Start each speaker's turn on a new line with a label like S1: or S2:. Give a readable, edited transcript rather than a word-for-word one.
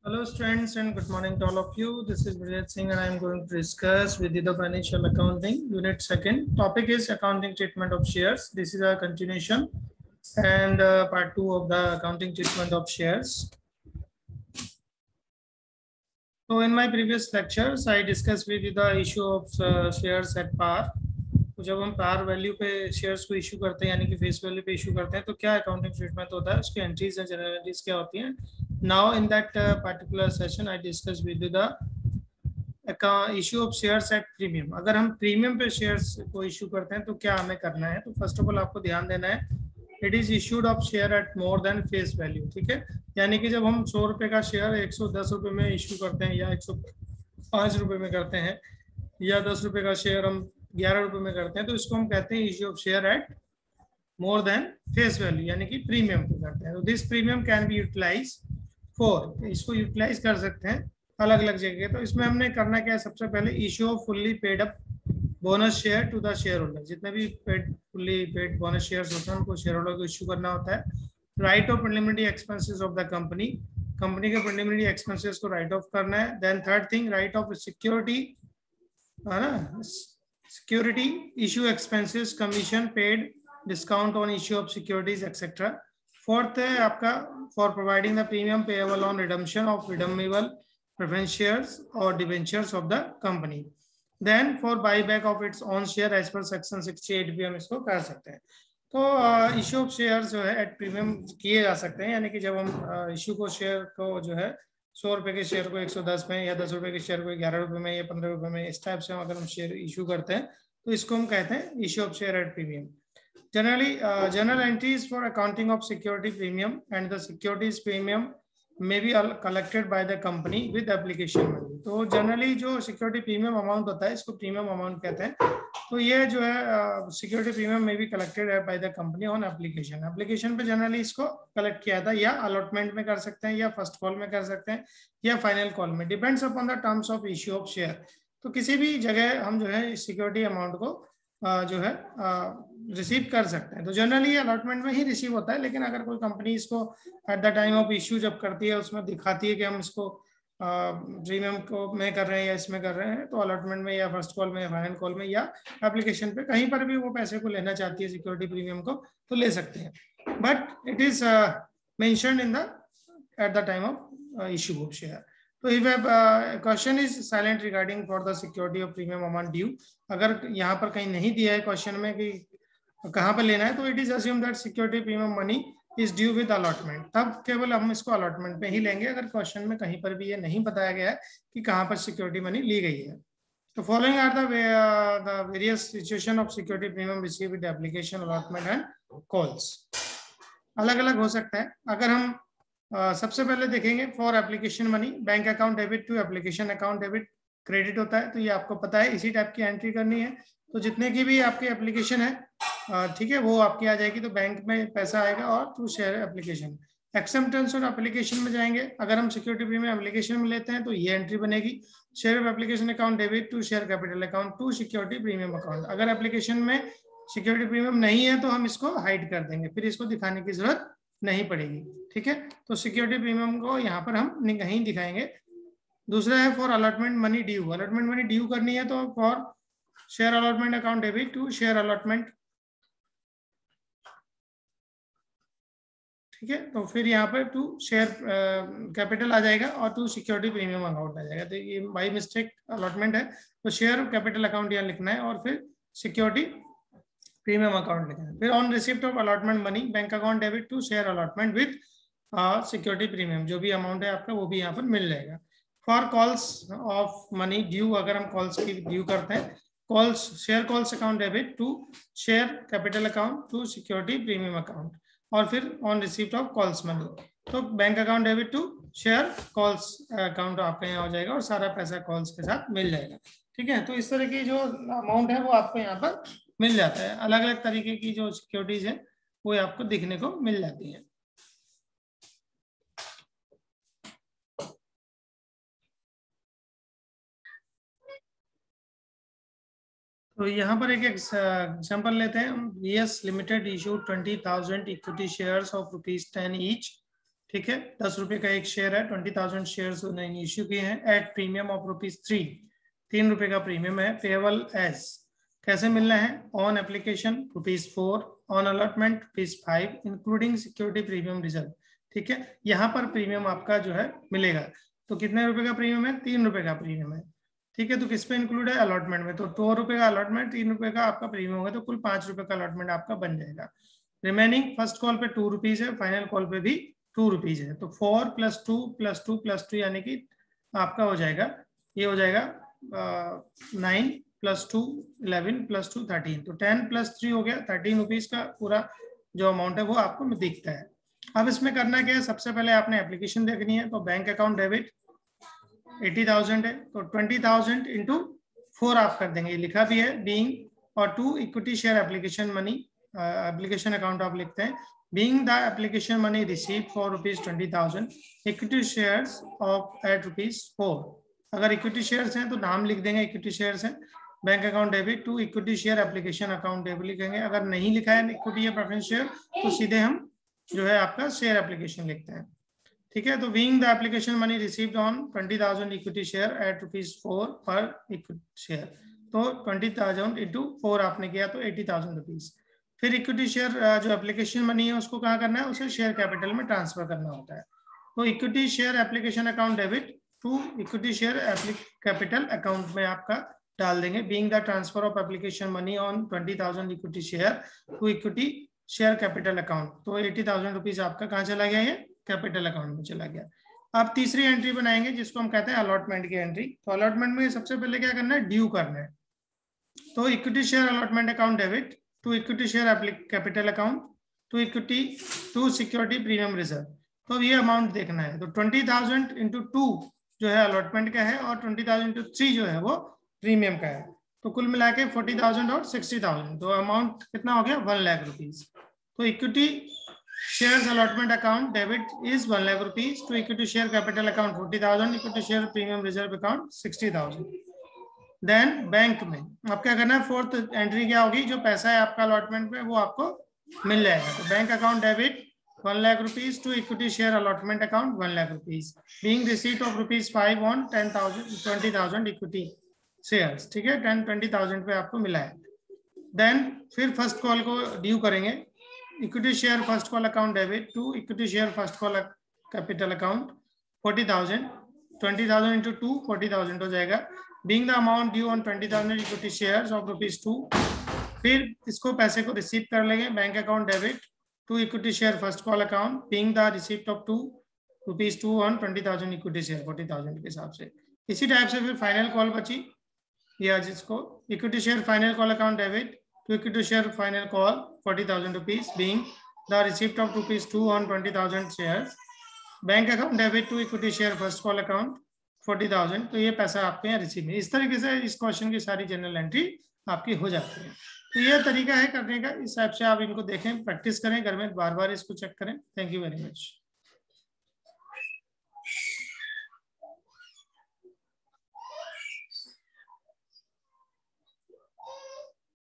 S1: Hello students and good morning to all of you. This is Vijay Singh and I am going to discuss with you the financial accounting unit second. Topic is accounting treatment of shares. This is a continuation and part 2 of the accounting treatment of shares. So in my previous lectures I discussed with you the issue of shares at par. तो जब हम par value पे shares को issue करते हैं यानी कि face value पे इशू करते हैं तो क्या अकाउंटिंग ट्रीटमेंट होता है, उसकी एंट्रीज एंड जनरल एंट्रीज क्या होती हैं. Now in that particular session I discuss with the issue of shares at premium. अगर हम प्रीमियम पे शेयर्स को इशू करते हैं तो क्या हमें करना है. तो फर्स्ट ऑफ ऑल आपको ध्यान देना है it is issued of share at more than face value. ठीक है, यानी कि जब हम 100 रुपए का शेयर 110 रुपए में इशू करते हैं या 105 रुपए में करते हैं या 10 रुपए का शेयर हम 11 रुपए में करते हैं तो इसको हम कहते हैं issue of share at more than face value यानी कि प्रीमियम पे करते हैं. तो this premium can be utilise for, इसको यूटिलाइज कर सकते हैं अलग अलग जगह. तो इसमें हमने करना क्या है, सबसे पहले issue of fully paid up bonus share to the share holder. जितने भी फुल्ली पेड बोनस शेयर्स होते हैं उनको शेयर होल्डर को इश्यू करना होता है. Write off preliminary expenses of the company, company के प्रिलिमिनरी एक्सपेंसेस को राइट ऑफ करना है. Then third thing write off security, है ना, security issue expenses, commission paid, discount on issue of securities etc. Fourth है आपका for providing the premium payable on redemption of redeemable preference shares or debentures of the company. Then for buyback of its own share as per section 68 भी हम इसको कर सकते हैं. तो issue of share जो है एट प्रीमियम किए जा सकते हैं, यानी कि जब हम इश्यू को शेयर को जो है 100 रुपए के शेयर को 110 में या 10 रुपए के शेयर को 11 रुपए में या 15 रुपए में इस टाइप से अगर हम शेयर इशू करते हैं तो इसको हम कहते हैं issue of share at premium. Generally general entries for accounting of security premium and the securities premium may be collected by the company with application money. तो जनरली जो सिक्योरिटी प्रीमियम अमाउंट होता है इसको प्रीमियम अमाउंट कहते हैं. तो ये जो है सिक्योरिटी प्रीमियम में भी कलेक्टेड है by the company on application. Application पे जनरली इसको कलेक्ट किया था, या अलॉटमेंट में कर सकते हैं या फर्स्ट कॉल में कर सकते हैं या फाइनल कॉल में, depends upon the terms of issue of share. तो किसी भी जगह हम जो है सिक्योरिटी अमाउंट को जो है रिसीव कर सकते हैं. तो जनरली अलॉटमेंट में ही रिसीव होता है, लेकिन अगर कोई कंपनी इसको eight the time of issue जब करती है उसमें दिखाती है कि हम इसको प्रीमियम को में कर रहे हैं या इसमें कर रहे हैं, तो अलॉटमेंट में या फर्स्ट कॉल में या फाइनल कॉल में या एप्लीकेशन पे कहीं पर भी वो पैसे को लेना चाहती है सिक्योरिटी प्रीमियम को तो ले सकते हैं. But it is mentioned in the at the time of issue of share. तो if question is silent regarding for the security of premium amount due, अगर यहाँ पर कहीं नहीं दिया है क्वेश्चन में कि कहाँ पर लेना है, तो it is assume that security premium money is due with allotment. तब केवल हम इसको अलॉटमेंट पे ही लेंगे अगर क्वेश्चन में कहीं पर भी ये नहीं बताया गया है कि कहाँ पर सिक्योरिटी मनी ली गई है. तो following are the various situation of security premium receive with application, allotment and calls. अलग अलग हो सकता है. अगर हम सबसे पहले देखेंगे for application money, bank account debit to application account debit credit होता है. तो ये आपको पता है, इसी टाइप की एंट्री करनी है. तो जितने की भी आपकी एप्लीकेशन है, ठीक है, वो आपकी आ जाएगी. तो बैंक में पैसा आएगा और टू शेयर एप्लीकेशन. एक्सेप्टेंस और एप्लीकेशन में जाएंगे. अगर हम सिक्योरिटी प्रीमियम एप्लीकेशन में लेते हैं तो ये एंट्री बनेगी share of application account debit to share capital account to security premium account. अगर एप्लीकेशन में सिक्योरिटी प्रीमियम नहीं है तो हम इसको हाइड कर देंगे, फिर इसको दिखाने की जरूरत नहीं पड़ेगी. ठीक है, तो सिक्योरिटी प्रीमियम को यहाँ पर हम नहीं दिखाएंगे. दूसरा है for allotment money due. Allotment money due करनी है तो for share allotment account debit to share allotment. ठीक है, तो फिर यहाँ पर टू शेयर कैपिटल आ जाएगा और टू सिक्योरिटी प्रीमियम अकाउंट आ जाएगा. तो ये बाई मिस्टेक अलॉटमेंट है, तो शेयर कैपिटल अकाउंट यहाँ लिखना है और फिर सिक्योरिटी प्रीमियम अकाउंट लिखना है. फिर on receipt of allotment money bank account debit to share allotment with security premium, जो भी अमाउंट है आपका वो भी यहाँ पर मिल जाएगा. For calls of money due, अगर हम कॉल्स की ड्यू करते हैं, calls share calls account debit to share capital account to security premium account. और फिर on receipt of calls money, तो bank account debit to share calls account आपका यहाँ हो जाएगा और सारा पैसा कॉल्स के साथ मिल जाएगा. ठीक है, तो इस तरह की जो अमाउंट है वो आपको यहाँ पर मिल जाता है. अलग अलग तरीके की जो सिक्योरिटीज है वो आपको दिखने को मिल जाती है. तो यहाँ पर एक एग्जांपल लेते हैं. VS limited issue 20,000 equity shares of ₹10 each. ठीक है, 10 रुपए का एक शेयर है, 20,000 शेयर्स उन्होंने इश्यू किए हैं एट प्रीमियम ऑफ ₹3, 3 रुपए का प्रीमियम है। पेएबल एज कैसे मिलना है? On application ₹4, on allotment ₹5, including security premium reserve. ठीक है, यहाँ पर प्रीमियम आपका जो है मिलेगा। तो कितने रुपए का प्रीमियम है? 3 रुपए का प्रीमियम है। ठीक है, तो किस पे इंक्लूड है? अलॉटमेंट में। तो 2 रुपए का अलॉटमेंट, 3 रुपए का आपका प्रीमियम होगा, तो कुल 5 रुपए का अलॉटमेंट आपका बन जाएगा। रिमेनिंग फर्स्ट कॉल पे ₹2 है, फाइनल कॉल पे भी ₹2 है। तो 4 + 2 + 2 + 2 यानी कि आपका हो जाएगा, ये हो जाएगा 9 + 2 11 + 2 13। तो 10 + 3 हो गया ₹13 का पूरा जो अमाउंट है वो आपको दिखता है। अब इसमें करना क्या है? सबसे पहले आपने एप्लीकेशन देखनी है। तो बैंक अकाउंट डेबिट 80,000 है, तो 20,000 × 4 आप कर देंगे, लिखा भी है बीइंग, और 2 equity share application money, application account आप लिखते हैं। Being the application money received for ₹20,000 equity shares of at ₹4। अगर इक्विटी शेयर्स हैं तो नाम लिख देंगे, इक्विटी शेयर्स हैं। Bank account debit 2 equity share application account debit लिखेंगे। अगर नहीं लिखा है इक्विटी या प्रेफरेंस शेयर तो सीधे हम जो है आपका शेयर एप्लीकेशन लिखते हैं। ठीक है, तो being the application money received on 20,000 equity share eight ₹4 पर इक्विटी शेयर, तो 20,000 × 4 आपने किया तो ₹80,000। फिर इक्विटी शेयर जो एप्लीकेशन मनी है उसको कहाँ करना है? उसे शेयर कैपिटल में ट्रांसफर करना होता है। तो equity share application account debit to equity share capital account में आपका डाल देंगे। Being the transfer of application money on 20,000 equity share to equity share capital account, तो ₹80,000 आपका कहाँ चला गया? ये कैपिटल अकाउंट में चला गया। अब तीसरी एंट्री बनाएंगे जिसको हम कहते हैं अलॉटमेंट की एंट्री। तो अलॉटमेंट में सबसे पहले क्या करना है? ड्यू करना है। तो equity share allotment account debit to equity share capital account to equity to security premium reserve. तो ये अमाउंट देखना है। तो 20,000 × 2 जो है अलॉटमेंट का है, और 20,000 × 3 जो है वो प्रीमियम का है। तो कुल मिला के 40,000 और 60,000, तो अमाउंट कितना हो गया? ₹1,00,000। तो equity shares allotment account debit is ₹1,00,000 to equity share capital account 40,000, equity share premium reserve account 60,000। Then bank में आप क्या करना है? फोर्थ एंट्री क्या होगी? जो पैसा है आपका अलॉटमेंट में वो आपको मिल जाएगा। तो bank account debit ₹1,00,000 to equity share allotment account ₹1,00,000 being receipt of ₹5 on 20,000 equity shares. ठीक है, 20,000 पे आपको मिला है। देन फिर फर्स्ट कॉल को ड्यू करेंगे। Equity share first call account debit to equity share first call capital account 40,000, 20,000 × 2 40,000 हो जाएगा। Being the amount due on 20,000 equity shares of ₹2। फिर इसको पैसे को रिसीव कर लेंगे। Bank account debit to equity share first call account being the receipt of ₹2 on 20,000 equity share 40,000 के हिसाब से। इसी टाइप से फिर फाइनल कॉल बची, या जिसको equity share final call account debit to equity share final call ₹40,000 being the receipt of ₹2 on 20,000 shares. Bank account debit to equity share first call account 40,000, तो ये पैसा आपके यहाँ रिसीव है। इस तरीके से इस क्वेश्चन की सारी जनरल एंट्री आपकी हो जाती है। तो ये तरीका है करने का। इस टाइप से आप इनको देखें, प्रैक्टिस करें घर में, बार बार इसको चेक करें। Thank you very much.